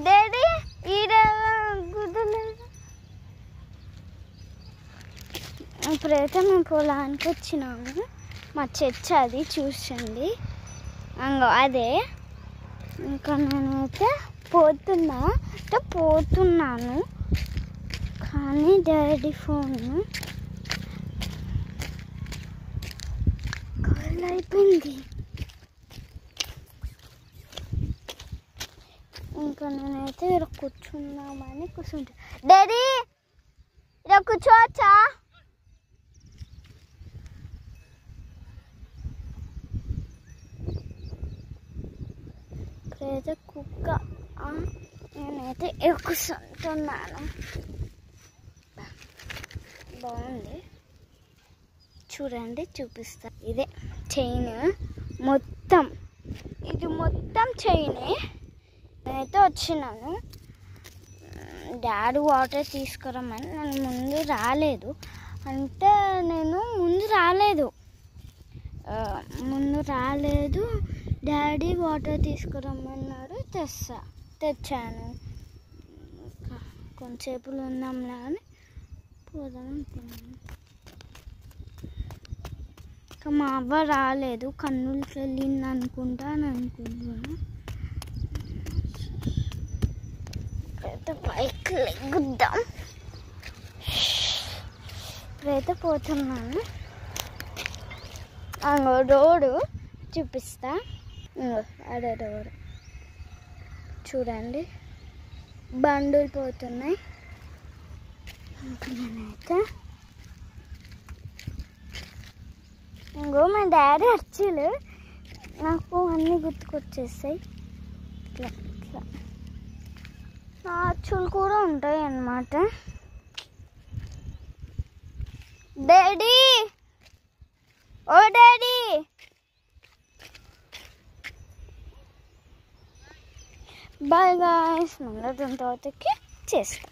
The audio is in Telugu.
డాడీ ఈడ గుడ్డలేదు. ఇప్పుడైతే మేము పొలానికి వచ్చినాము. మా చర్చ అది చూసండి. అంగో అదే. ఇంకా నేనైతే పోతున్నాను కానీ డాడీ ఫోన్ కాల్ అయిపోయింది. ఇంకా నేనైతే ఇక్కడ కూర్చున్నామని కూర్చుంటా. డాడీ ఇక్కడ కూర్చోవచ్చా? ఇప్పుడైతే కుక్క నేనైతే ఎక్కుతున్నాను. బాగుంది చూడండి, చూపిస్తా. ఇదే చైన్ మొత్తం, ఇది మొత్తం చైనే. నేనైతే వచ్చినాను. డాడీ వాటర్ తీసుకురమ్మని నేను ముందు రాలేదు. డాడీ వాటర్ తీసుకురమ్మన్నాడు, తెచ్చాను. కొంచెంసేపులో ఉందాంలే అని పోదాం అనుకున్నాను. ఇంకా మా అవ్వ రాలేదు, కన్నులకి వెళ్ళింది అనుకుంటున్నాను. ఇప్పుడైతే పైకి లెగ్గుద్దాం. ఇప్పుడైతే పోతున్నాను. రోడ్డు చూపిస్తా. అదే రోడ్డు చూడండి, బండులు పోతున్నాయి. నేనైతే మా డాడీ అచ్చులు నాకు అన్నీ గుర్తుకొచ్చేస్తాయి. ఇట్లా ఇట్లా నా అచ్చులు కూడా ఉంటాయి అన్నమాట. డాడీ, ఓ డాడీ, బాయ్ గాయ్స్. మళ్ళీ దాని తర్వాతకి చేస్తాం.